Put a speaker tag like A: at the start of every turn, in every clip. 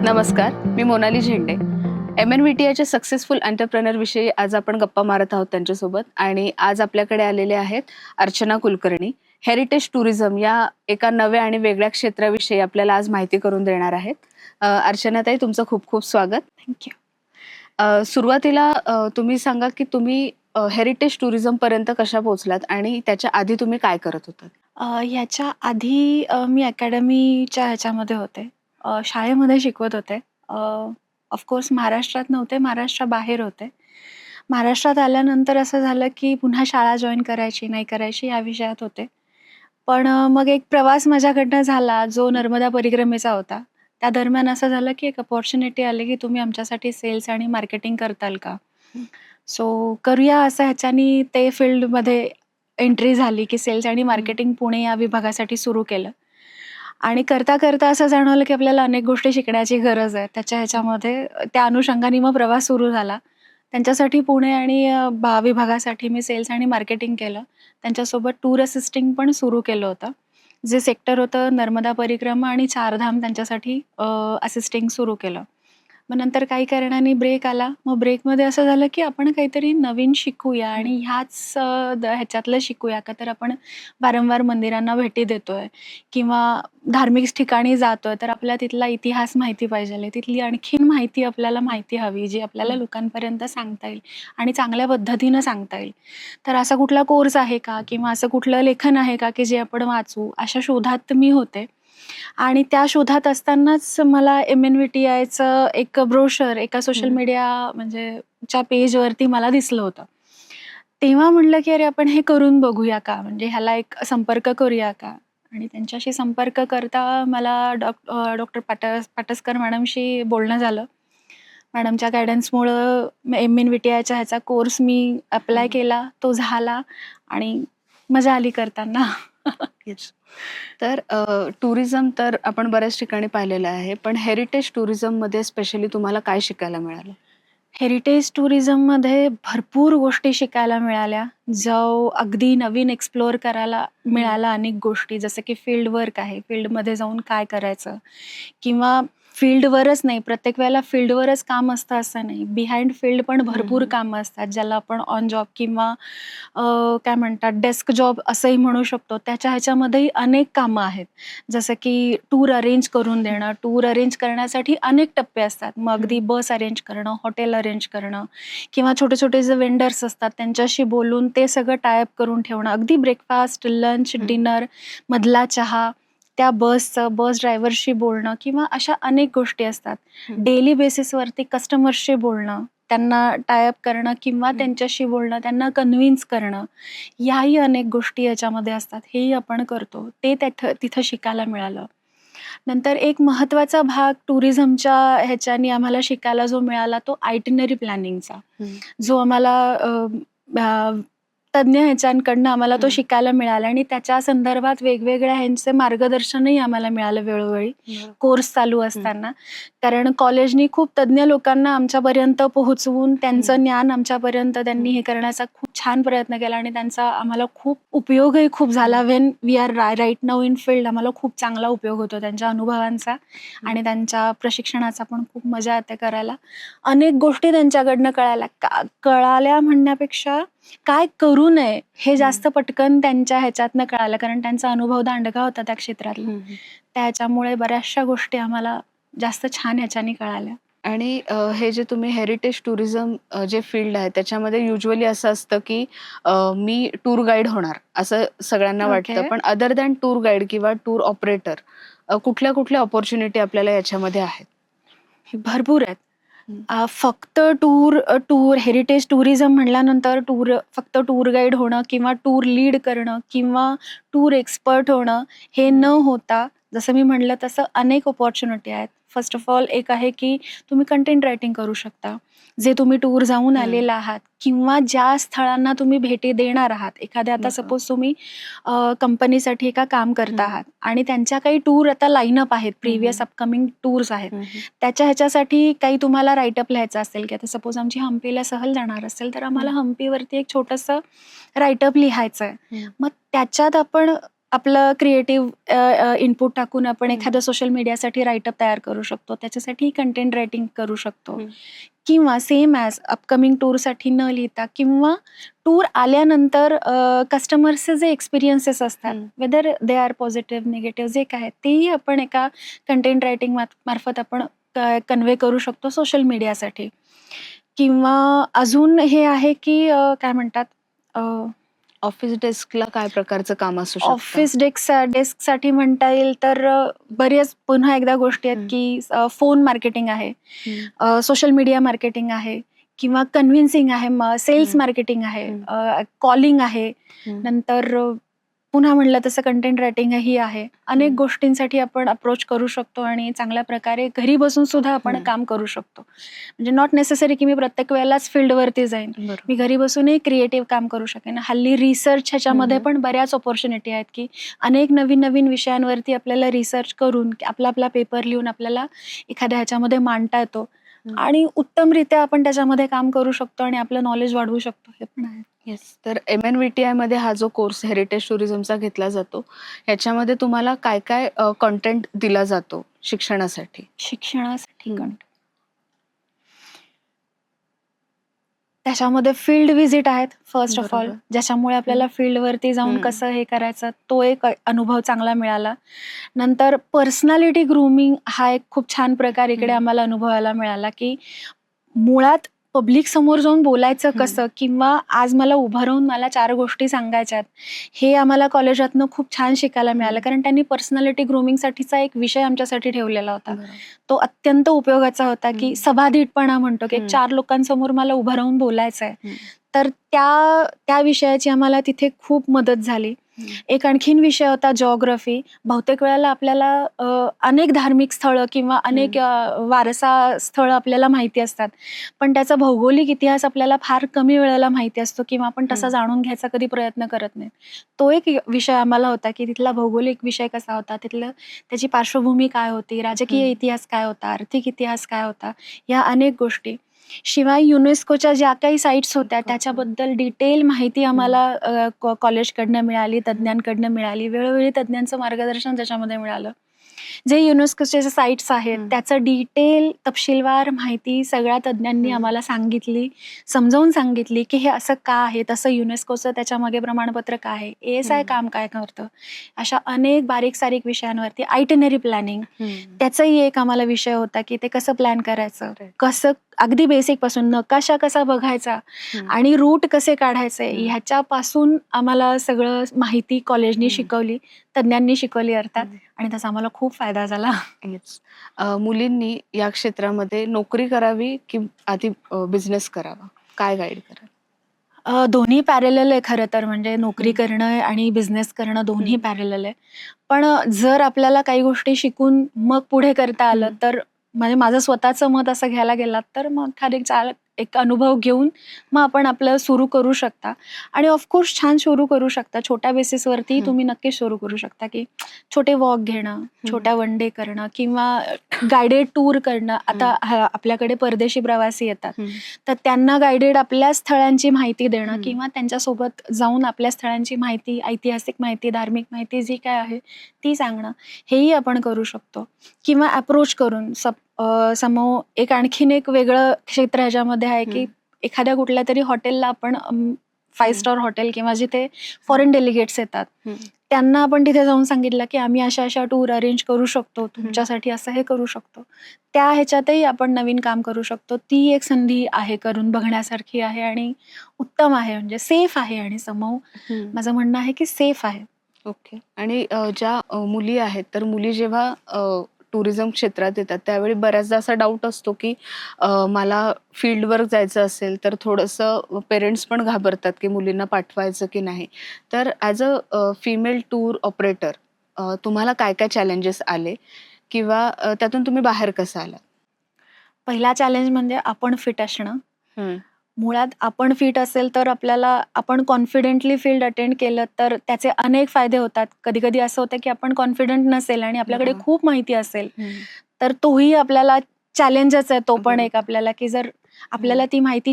A: नमस्कार, मी मोनाली झेंडे. MNVTIच्या successful entrepreneur विषयी आज आपण गप्पा मारत आहोत त्यांच्यासोबत. आणि आज आपल्याकडे आलेले आहेत अर्चना कुलकर्णी. हेरिटेज टुरिझम या एका नव्या आणि वेगळ्या क्षेत्राविषयी आपल्याला आज माहिती करून देणार आहेत. अर्चनाताई, तुमचं खूप खूप स्वागत.
B: थँक्यू.
A: सुरुवातीला तुम्ही सांगा की तुम्ही हेरिटेज टुरिझम पर्यंत कशा पोहोचलात आणि त्याच्या आधी तुम्ही काय करत होतात?
B: ह्याच्या आधी मी अकॅडमीच्या ह्याच्यामध्ये होते. शाळेमध्ये शिकवत होते. ऑफकोर्स महाराष्ट्रात नव्हते, महाराष्ट्राबाहेर होते. महाराष्ट्रात आल्यानंतर असं झालं की पुन्हा शाळा जॉइन करायची, नाही करायची या विषयात होते. पण मग एक प्रवास माझ्याकडनं झाला जो नर्मदा परिक्रमेचा होता. त्या दरम्यान असं झालं की एक अपॉर्च्युनिटी आली की तुम्ही आमच्यासाठी सेल्स आणि मार्केटिंग करताल का? सो करूया असं ह्याच्यानी ते फील्डमध्ये एंट्री झाली की सेल्स आणि मार्केटिंग पुणे या विभागासाठी सुरू केलं. आणि करता असं जाणवलं की आपल्याला अनेक गोष्टी शिकण्याची गरज आहे. त्याच्या ह्याच्यामध्ये त्या अनुषंगाने मग प्रवास सुरू झाला. त्यांच्यासाठी पुणे आणि विभागासाठी मी सेल्स आणि मार्केटिंग केलं. त्यांच्यासोबत टूर असिस्टिंग पण सुरू केलं होतं. जे सेक्टर होतं नर्मदा परिक्रमा आणि चारधाम त्यांच्यासाठी असिस्टिंग सुरू केलं. मग नंतर काही कारणाने ब्रेक आला. मग ब्रेकमध्ये असं झालं की आपण काहीतरी नवीन शिकूया आणि ह्याच ह्याच्यातलं शिकूया का? तर आपण वारंवार मंदिरांना भेटी देतोय किंवा धार्मिक ठिकाणी जातोय, तर आपल्याला तिथला इतिहास माहिती पाहिजेल, तिथली आणखीन माहिती आपल्याला माहिती हवी, जी आपल्याला लोकांपर्यंत सांगता येईल आणि चांगल्या पद्धतीनं सांगता येईल. तर असा कुठला कोर्स आहे का किंवा असं कुठलं लेखन आहे का की जे आपण वाचू? अशा शोधात मी होते. आणि त्या शोधात असतानाच मला MNVTIचं एक ब्रोशर एका सोशल मीडिया म्हणजे च्या पेजवरती मला दिसलं होतं. तेव्हा म्हटलं की अरे आपण हे करून बघूया का? म्हणजे ह्याला एक संपर्क करूया का? आणि त्यांच्याशी संपर्क करता मला डॉक्टर पाटसकर मॅडमशी बोलणं झालं. मॅडमच्या गाईडन्समुळं MNVTIच्या ह्याचा कोर्स मी अप्लाय केला. तो झाला आणि मजा आली करताना.
A: तर टुरिझम तर आपण बऱ्याच ठिकाणी पाहिलेलं आहे, पण हेरिटेज टुरिझममध्ये स्पेशली तुम्हाला काय शिकायला मिळालं?
B: हेरिटेज टुरिझममध्ये भरपूर गोष्टी शिकायला मिळाल्या. जो अगदी नवीन एक्सप्लोअर करायला मिळाला अनेक गोष्टी. जसं की फील्ड वर्क आहे. फील्डमध्ये जाऊन काय करायचं? किंवा फील्डवरच नाही, प्रत्येक वेळेला फील्डवरच काम असतं असं नाही. बिहाइंड फील्ड पण भरपूर कामं असतात, ज्याला आपण ऑन जॉब किंवा काय म्हणतात डेस्क जॉब असंही म्हणू शकतो. त्याच्या ह्याच्यामध्येही अनेक कामं आहेत. जसं की टूर अरेंज करून देणं. टूर अरेंज करण्यासाठी अनेक टप्पे असतात. मग अगदी बस अरेंज करणं, हॉटेल अरेंज करणं किंवा छोटे-छोटे जे वेंडर्स असतात त्यांच्याशी बोलून ते सगळं टाय अप करून ठेवणं. अगदी ब्रेकफास्ट, लंच, डिनर, मधला चहा, त्या बस ड्रायव्हरशी बोलणं किंवा अशा अनेक गोष्टी असतात. डेली बेसिसवरती कस्टमर्सशी बोलणं, त्यांना टाय अप करणं किंवा त्यांच्याशी बोलणं, त्यांना कन्व्हिन्स करणं, याही अनेक गोष्टी याच्यामध्ये असतात. हेही आपण करतो. ते तिथं शिकायला मिळालं. नंतर एक महत्त्वाचा भाग टुरिझमच्या ह्याच्यानी आम्हाला शिकायला जो मिळाला तो आयटिनरी प्लॅनिंगचा. जो आम्हाला तज्ञ ह्याच्यांकडनं आम्हाला तो शिकायला मिळाला आणि त्याच्या संदर्भात वेगवेगळ्या ह्यांचे मार्गदर्शनही आम्हाला मिळालं वेळोवेळी कोर्स चालू असताना. कारण कॉलेजनी खूप तज्ञ लोकांना आमच्यापर्यंत पोहोचवून त्यांचं ज्ञान आमच्यापर्यंत त्यांनी हे करण्याचा खूप छान प्रयत्न केला आणि त्यांचा आम्हाला खूप उपयोगही खूप झाला. When we are right now in field आम्हाला खूप चांगला उपयोग होतो त्यांच्या अनुभवांचा आणि त्यांच्या प्रशिक्षणाचा पण खूप मजा येते करायला. अनेक गोष्टी त्यांच्याकडनं कळाल्या म्हणण्यापेक्षा काय करू नये हे जास्त पटकन त्यांच्या ह्याच्यातनं कळालं. कारण त्यांचा अनुभव दांडगा होता त्या क्षेत्रातला. त्याच्यामुळे बऱ्याचशा गोष्टी आम्हाला जास्त छान ह्याच्याने कळाल्या.
A: आणि हे जे तुम्ही हेरिटेज टुरिझम जे फील्ड आहे त्याच्यामध्ये युजुअली असं असतं की मी टूर गाईड होणार असं सगळ्यांना वाटतं. पण अदर दॅन टूर गाईड किंवा टूर ऑपरेटर कुठल्या कुठल्या ऑपॉर्च्युनिटी आपल्याला याच्यामध्ये आहेत?
B: भरपूर आहेत. फक्त टूर हेरिटेज टुरिझम म्हटल्यानंतर फक्त टूर गाईड होणं किंवा टूर लीड करणं किंवा टूर एक्सपर्ट होणं हे न होता जसं मी म्हटलं तसं अनेक अपॉर्च्युनिटी आहेत. फर्स्ट ऑफ ऑल एक आहे की तुम्ही कंटेंट रायटिंग करू शकता. जे तुम्ही टूर जाऊन आलेला आहात किंवा ज्या स्थळांना तुम्ही भेटी देणार आहात. एखाद्या आता सपोज तुम्ही कंपनीसाठी एका काम करता आहात आणि त्यांच्या काही टूर आता लाईनअप आहेत, प्रिव्हियस अपकमिंग टूर्स आहेत. त्याच्या ह्याच्यासाठी काही तुम्हाला राईटअप लिहायचं असेल की आता सपोज आमची हम्पीला सहल जाणार असेल तर आम्हाला हम्पीवरती एक छोटंसं राईटअप लिहायचं आहे. मग त्याच्यात आपण आपलं क्रिएटिव्ह इनपुट टाकून आपण
A: हम्म.
B: एखादं सोशल मीडियासाठी राईटअप तयार करू शकतो. त्याच्यासाठी कंटेंट रायटिंग करू शकतो.
A: हम्म.
B: किंवा सेम ॲज अपकमिंग टूरसाठी न लिहिता किंवा टूर आल्यानंतर कस्टमर्सचे जे एक्सपिरियन्सेस असतात,
A: हम्म.
B: Whether they are positive, negative जे काय आहेत, तेही आपण एका कंटेंट रायटिंग मार्फत आपण कन्वे करू शकतो सोशल मीडियासाठी. किंवा अजून हे आहे की काय म्हणतात,
A: ऑफिस डेस्कला काय प्रकारचं काम असू शकतं?
B: ऑफिस डेस्कसाठी म्हणता येईल तर बऱ्याच पुन्हा एकदा गोष्टी आहेत की फोन मार्केटिंग आहे,
A: हम्म.
B: सोशल मीडिया मार्केटिंग आहे किंवा कन्व्हिन्सिंग आहे, सेल्स मार्केटिंग आहे, कॉलिंग आहे,
A: हम्म.
B: नंतर पुन्हा म्हणलं तसं कंटेंट रायटिंगही आहे. अनेक
A: हम्म.
B: गोष्टींसाठी आपण अप्रोच करू शकतो आणि चांगल्या प्रकारे घरी बसून सुद्धा आपण काम करू शकतो. म्हणजे नॉट नेसेसरी की मी प्रत्येक वेळेलाच फील्डवरती जाईन.
A: बरोबर.
B: मी घरी बसूनही क्रिएटिव्ह काम करू शकेन. हल्ली रिसर्च ह्याच्यामध्ये
A: हम्म.
B: पण बऱ्याच ऑपॉर्च्युनिटी आहेत की अनेक नवीन नवीन विषयांवरती आपल्याला रिसर्च करून आपला आपला पेपर लिहून आपल्याला एखाद्या ह्याच्यामध्ये मांडता येतो आणि उत्तमरित्या आपण त्याच्यामध्ये काम करू शकतो आणि आपलं नॉलेज वाढवू शकतो. हे पण आहे.
A: येस. तर MNVTI मध्ये हा जो कोर्स हेरिटेज टुरिझमचा घेतला जातो, ह्याच्यामध्ये तुम्हाला काय काय कंटेंट दिला जातो शिक्षणासाठी?
B: शिक्षणासाठी
A: हम्म.
B: त्याच्यामध्ये फील्ड व्हिजिट आहेत फर्स्ट ऑफ ऑल,
A: बरोबर.
B: ज्याच्यामुळे आपल्याला फील्डवरती जाऊन कसं हे करायचं तो एक अनुभव चांगला मिळाला. नंतर पर्सनॅलिटी ग्रूमिंग हा एक खूप छान प्रकार इकडे आम्हाला अनुभवायला मिळाला की मुळात पब्लिक समोर जाऊन बोलायचं कसं किंवा आज मला उभं राहून मला 4 गोष्टी सांगायच्यात, हे आम्हाला कॉलेजातनं खूप छान शिकायला मिळालं. कारण त्यांनी पर्सनॅलिटी ग्रूमिंगसाठीचा एक विषय आमच्यासाठी ठेवलेला होता.
A: बरोबर.
B: तो अत्यंत उपयोगाचा होता की सभाधीटपणा म्हणतो की 4 लोकांसमोर मला उभं राहून बोलायचं आहे. तर त्या विषयाची आम्हाला तिथे खूप मदत झाली. एक आणखीन विषय होता जिओग्राफी. बहुतेक वेळेला आपल्याला अनेक धार्मिक स्थळं किंवा अनेक वारसा स्थळं आपल्याला माहिती असतात. पण त्याचा भौगोलिक इतिहास आपल्याला फार कमी वेळेला माहिती असतो किंवा आपण तसा जाणून घ्यायचा कधी प्रयत्न करत नाही. तो एक विषय आम्हाला होता की तिथला भौगोलिक विषय कसा होता, त्याची पार्श्वभूमी काय होती, राजकीय इतिहास काय होता, आर्थिक इतिहास काय होता, या अनेक गोष्टी. शिवाय युनेस्कोच्या ज्या काही साईट्स होत्या त्याच्याबद्दल डिटेल माहिती आम्हाला कॉलेजकडनं मिळाली, तज्ज्ञांकडनं मिळाली. वेळोवेळी तज्ज्ञांचं मार्गदर्शन त्याच्यामध्ये मिळालं. जे युनेस्कोचे जे साईट्स आहेत त्याचं डिटेल तपशीलवार माहिती सगळ्या तज्ज्ञांनी आम्हाला सांगितली, समजावून सांगितली की हे असं का आहे, तसं युनेस्कोचं त्याच्यामागे प्रमाणपत्र काय आहे, ASI काम काय करतं, अशा अनेक बारीक सारीक विषयांवरती. आयटिनरी प्लॅनिंग त्याचाही एक आम्हाला विषय होता की ते कसं प्लॅन करायचं, कसं अगदी बेसिक पासून नकाशा कसा बघायचा आणि रूट कसे काढायचे ह्याच्यापासून आम्हाला सगळं माहिती कॉलेजनी शिकवली, तज्ज्ञांनी शिकवली अर्थात, आणि त्याचा आम्हाला खूप फायदा झाला.
A: येस. मुलींनी या क्षेत्रामध्ये नोकरी करावी की आधी बिझनेस करावा? काय गाईड कराल?
B: दोन्ही पॅरलल आहे खरं तर. म्हणजे नोकरी करणं आणि बिझनेस करणं दोन्ही पॅरलल आहे. पण जर आपल्याला काही गोष्टी शिकून मग पुढे करता आलं तर, म्हणजे माझं स्वतःचं मत असं घ्यायला गेलात तर मग एखादी एक अनुभव घेऊन मग आपण आपलं सुरू करू शकता. आणि ऑफकोर्स छान सुरू करू शकता. छोट्या बेसिसवरती तुम्ही नक्कीच सुरू करू शकता की छोटे वॉक घेणं, छोट्या वन डे करणं किंवा गायडेड टूर करणं. आता आपल्याकडे परदेशी प्रवासी येतात तर त्यांना गायडेड आपल्या स्थळांची माहिती देणं किंवा त्यांच्यासोबत जाऊन आपल्या स्थळांची माहिती, ऐतिहासिक माहिती, धार्मिक माहिती जी काय आहे ती सांगणं, हेही आपण करू शकतो. किंवा अप्रोच करून एक आणखीन एक वेगळं क्षेत्र ह्याच्यामध्ये आहे की एखाद्या कुठल्या तरी हॉटेलला आपण 5 स्टार हॉटेल किंवा जिथे फॉरेन डेलिगेट्स येतात त्यांना आपण तिथे जाऊन सांगितलं की आम्ही अशा अशा टूर अरेंज करू शकतो, तुमच्यासाठी असं हे करू शकतो. त्या ह्याच्यातही आपण नवीन काम करू शकतो. ती एक संधी आहे, करून बघण्यासारखी आहे आणि उत्तम आहे. म्हणजे सेफ आहे आणि माझं म्हणणं आहे की सेफ आहे.
A: ओके. आणि ज्या मुली आहेत, तर मुली जेव्हा टुरिझम क्षेत्रात येतात त्यावेळी बऱ्याचदा असा डाऊट असतो की मला फील्डवर जायचं असेल तर थोडंसं पेरेंट्स पण घाबरतात की मुलींना पाठवायचं की नाही. तर as a female tour operator तुम्हाला काय काय चॅलेंजेस आले किंवा त्यातून तुम्ही बाहेर कसं आला?
B: पहिला चॅलेंज म्हणजे आपण फिट असणं. मुळात आपण फिट असेल तर आपण कॉन्फिडेंटली फील्ड अटेंड केलं तर त्याचे अनेक फायदे होतात. कधी-कधी असं होतं की आपण कॉन्फिडंट नसेल आणि आपल्याकडे खूप माहिती असेल, तर तोही आपल्याला चॅलेंजच आहे. तो पण एक आपल्याला की जर आपल्याला ती माहिती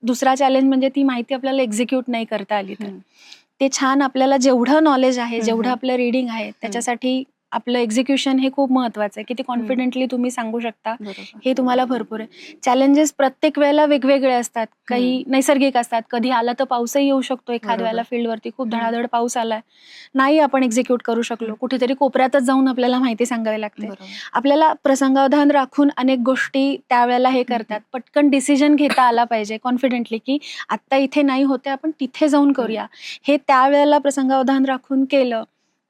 B: दुसरा चॅलेंज म्हणजे ती माहिती आपल्याला एक्झिक्यूट नाही करता आली तर. ते छान आपल्याला जेवढं नॉलेज आहे, जेवढं
A: हम्म.
B: आपलं रीडिंग आहे, त्याच्यासाठी आपलं एक्झिक्युशन हे खूप महत्वाचं आहे. किती कॉन्फिडेंटली तुम्ही सांगू शकता
A: बरोबर.
B: हे तुम्हाला भरपूर आहे. चॅलेंजेस प्रत्येक वेळेला वेगवेगळे असतात. काही नैसर्गिक असतात. कधी आला तर पाऊसही येऊ शकतो. एखाद्या वेळेला
A: बरोबर.
B: फील्डवरती खूप धडाधड पाऊस आलाय. नाही आपण एक्झिक्यूट करू शकलो. कुठेतरी कोपऱ्यातच जाऊन आपल्याला माहिती सांगावी लागते.
A: बरोबर.
B: आपल्याला प्रसंगावधान राखून अनेक गोष्टी त्यावेळेला हे करतात. पटकन डिसिजन घेता आला पाहिजे कॉन्फिडेंटली, की आता इथे नाही होते, आपण तिथे जाऊन करूया. हे त्यावेळेला प्रसंगावधान राखून केलं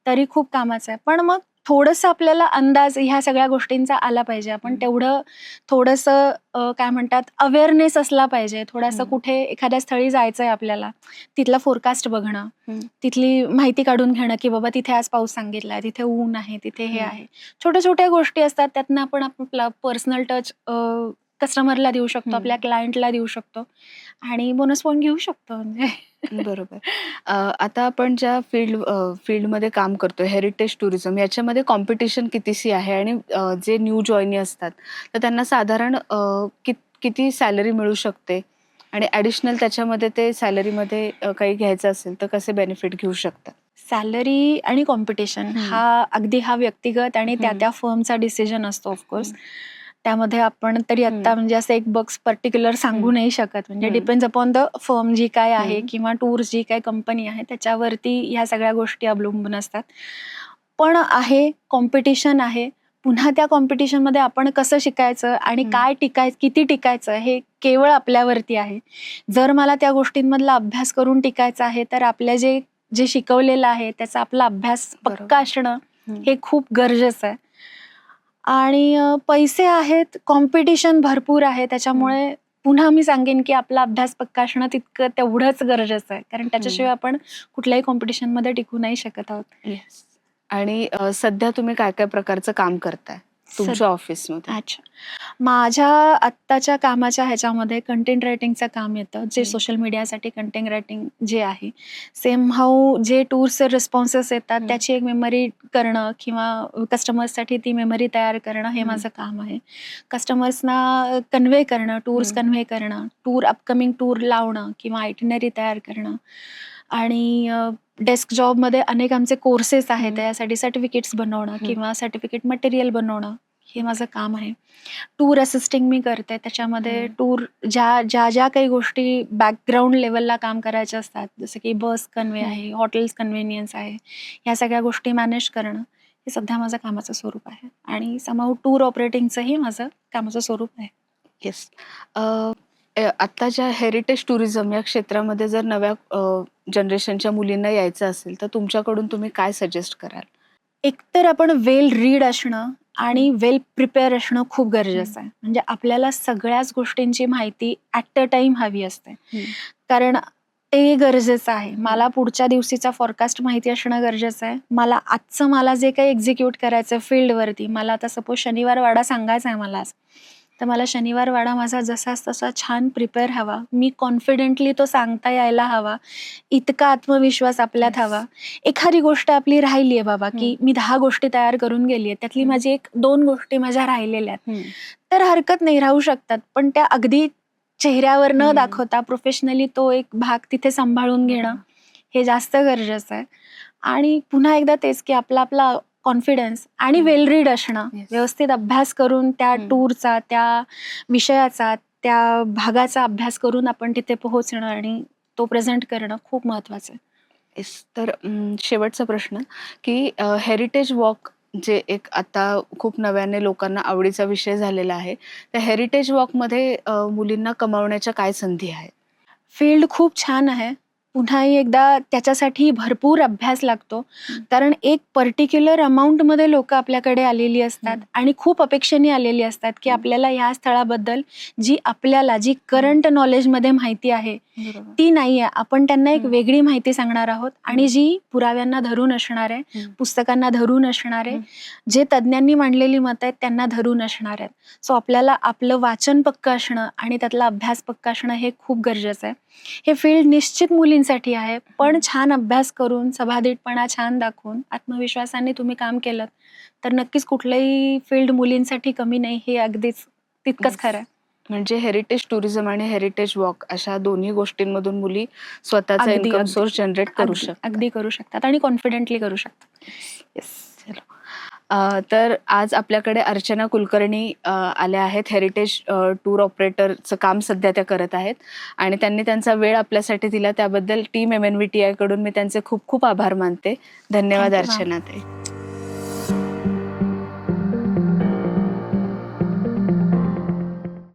B: तरी खूप कामाचं आहे. पण मग थोडंसं आपल्याला अंदाज ह्या सगळ्या गोष्टींचा आला पाहिजे. आपण तेवढं थोडंसं काय म्हणतात अवेअरनेस असला पाहिजे. थोडंसं कुठे एखाद्या स्थळी जायचंय आपल्याला, तिथला फोरकास्ट बघणं, तिथली माहिती काढून घेणं, की बाबा तिथे आज पाऊस सांगितलाय, तिथे ऊन आहे, तिथे हे आहे. छोट्या-छोट्या गोष्टी असतात, त्यातनं आपण आपला पर्सनल टच कस्टमरला देऊ शकतो, आपल्या क्लायंटला देऊ शकतो आणि बोनस पॉइंट घेऊ शकतो म्हणजे.
A: बरोबर. आता आपण ज्या फील्डमध्ये काम करतोय, हेरिटेज टुरिझम, याच्यामध्ये कॉम्पिटिशन कितीशी आहे आणि जे न्यू जॉइनी असतात, तर त्यांना साधारण किती सॅलरी मिळू शकते आणि ॲडिशनल त्याच्यामध्ये ते सॅलरीमध्ये काही घ्यायचं असेल, तर कसे बेनिफिट घेऊ शकतात?
B: सॅलरी आणि कॉम्पिटिशन हा व्यक्तिगत आणि त्या फर्मचा डिसिजन असतो ऑफकोर्स. त्यामध्ये आपण तरी आता म्हणजे असं एक बॉक्स पर्टिक्युलर सांगू नाही शकत. म्हणजे डिपेंड्स अपॉन द फर्म जी काय आहे किंवा टूर्स जी काय कंपनी आहे त्याच्यावरती ह्या सगळ्या गोष्टी अवलंबून असतात. पण आहे, कॉम्पिटिशन आहे. पुन्हा त्या कॉम्पिटिशनमध्ये आपण कसं शिकायचं आणि काय किती टिकायचं हे केवळ आपल्यावरती आहे. जर मला त्या गोष्टींमधला अभ्यास करून टिकायचा आहे, तर आपल्या जे शिकवलेलं आहे त्याचा आपला अभ्यास पक्का असणं हे खूप गरजेचं आहे. आणि पैसे आहेत, कॉम्पिटिशन भरपूर आहे. त्याच्यामुळे पुन्हा मी सांगेन, की आपला अभ्यास पक्का असणं तेवढंच गरजेचं आहे. कारण त्याच्याशिवाय आपण कुठल्याही कॉम्पिटिशनमध्ये टिकू नाही शकत आहोत.
A: येस. आणि सध्या तुम्ही काय प्रकारचं काम करताय तुमच्या ऑफिसमध्ये?
B: अच्छा. माझ्या आत्ताच्या कामाच्या ह्याच्यामध्ये कंटेंट रायटिंगचं काम येतं, जे सोशल मीडियासाठी कंटेंट रायटिंग जे आहे. सेम हाऊ जे टूर्सचे रिस्पॉन्सेस येतात त्याची एक मेमरी करणं किंवा कस्टमर्ससाठी ती मेमरी तयार करणं हे माझं काम आहे. कस्टमर्सना कन्व्हे करणं, टूर्स कन्व्हे करणं, अपकमिंग टूर लावणं किंवा आयटिनरी तयार करणं आणि डेस्क जॉबमध्ये अनेक आमचे कोर्सेस आहेत. त्यासाठी सर्टिफिकेट्स बनवणं किंवा सर्टिफिकेट मटेरियल बनवणं हे माझं काम आहे. टूर असिस्टिंग मी करते. त्याच्यामध्ये टूर ज्या काही गोष्टी बॅकग्राऊंड लेवलला काम करायच्या असतात, जसं की बस कन्वे आहे, हॉटेल्स कन्व्हिनियन्स आहे, ह्या सगळ्या गोष्टी मॅनेज करणं हे सध्या माझं कामाचं स्वरूप आहे आणि समाऊ टूर ऑपरेटिंगचंही माझं कामाचं स्वरूप आहे.
A: येस. आत्ताच्या हेरिटेज टुरिझम या क्षेत्रामध्ये जर नव्या जनरेशनच्या मुलींना यायचं असेल, तर तुमच्याकडून तुम्ही काय सजेस्ट कराल?
B: एकतर आपण वेल रीड असणं आणि वेल प्रिपेअर असणं खूप गरजेचं आहे. म्हणजे आपल्याला सगळ्याच गोष्टींची माहिती ॲट अ टाइम हवी असते. कारण ते गरजेचं आहे. मला पुढच्या दिवशीचा फॉरकास्ट माहिती असणं गरजेचं आहे. मला जे काही एक्झिक्यूट करायचं फील्डवरती, मला आता सपोज शनिवार वाडा सांगायचा आहे मला आज, तर मला शनिवार वाडा माझा जसाच तसा छान प्रिपेअर हवा. मी कॉन्फिडेंटली तो सांगता यायला हवा. इतका आत्मविश्वास आपल्यात हवा. एखादी गोष्ट आपली राहिली आहे बाबा, की मी 10 गोष्टी तयार करून गेली आहे. त्यातली माझी 1-2 गोष्टी माझ्या राहिलेल्या आहेत. तर हरकत नाही, राहू शकतात. पण त्या अगदी चेहऱ्यावर न दाखवता प्रोफेशनली तो एक भाग तिथे सांभाळून घेणं हे जास्त गरजेचं आहे. आणि पुन्हा एकदा तेच, की आपला कॉन्फिडन्स आणि वेल रीड असणं, व्यवस्थित अभ्यास करून त्या टूरचा, त्या विषयाचा, त्या भागाचा अभ्यास करून आपण तिथे पोहोचणं आणि तो प्रेझेंट करणं खूप महत्वाचं आहे.
A: येस. तर शेवटचा प्रश्न, की हेरिटेज वॉक जे एक आता खूप नव्याने लोकांना आवडीचा विषय झालेला आहे. त्या हेरिटेज वॉकमध्ये मुलींना कमावण्याच्या काय संधी आहेत?
B: फील्ड खूप छान आहे. पुन्हाही एकदा त्याच्यासाठी भरपूर अभ्यास लागतो. कारण एक पर्टिक्युलर अमाउंटमध्ये लोकं आपल्याकडे आलेली असतात आणि खूप अपेक्षेने आलेली असतात, की आपल्याला ह्या स्थळाबद्दल जी करंट नॉलेजमध्ये माहिती आहे, ती नाहीये. आपण त्यांना एक वेगळी माहिती सांगणार आहोत आणि जी पुराव्यांना धरून असणार आहे, पुस्तकांना धरून असणार आहे, जे तज्ञांनी मांडलेली मतं आहेत त्यांना धरून असणार आहेत. सो आपल्याला आपलं वाचन पक्कं असणं आणि त्यातला अभ्यास पक्का असणं हे खूप गरजेचं आहे. हे फील्ड निश्चित मुलींसाठी आहे, पण छान अभ्यास करून, सभाधीटपणा छान दाखवून, आत्मविश्वासाने तुम्ही काम केलं तर नक्कीच कुठलंही फील्ड मुलींसाठी कमी नाही, हे अगदीच तितकंच खरं आहे.
A: म्हणजे हेरिटेज टुरिझम आणि हेरिटेज वॉक अशा दोन्ही गोष्टींमधून मुली स्वतःचा
B: अगदी,
A: इन्कम
B: अगदी.
A: सोर्स जनरेट करू
B: अगदी
A: शकतात.
B: अगदी करू शकतात आणि कॉन्फिडेंटली करू शकतात. येस.
A: चलो. तर आज आपल्याकडे अर्चना कुलकर्णी आल्या आहेत. हेरिटेज टूर ऑपरेटरचं काम सध्या त्या करत आहेत आणि त्यांनी त्यांचा वेळ आपल्यासाठी दिला त्याबद्दल टीम MNVTI कडून मी त्यांचे खूप खूप आभार मानते. धन्यवाद
B: थँक्यू मॅम.
A: अर्चना ताई.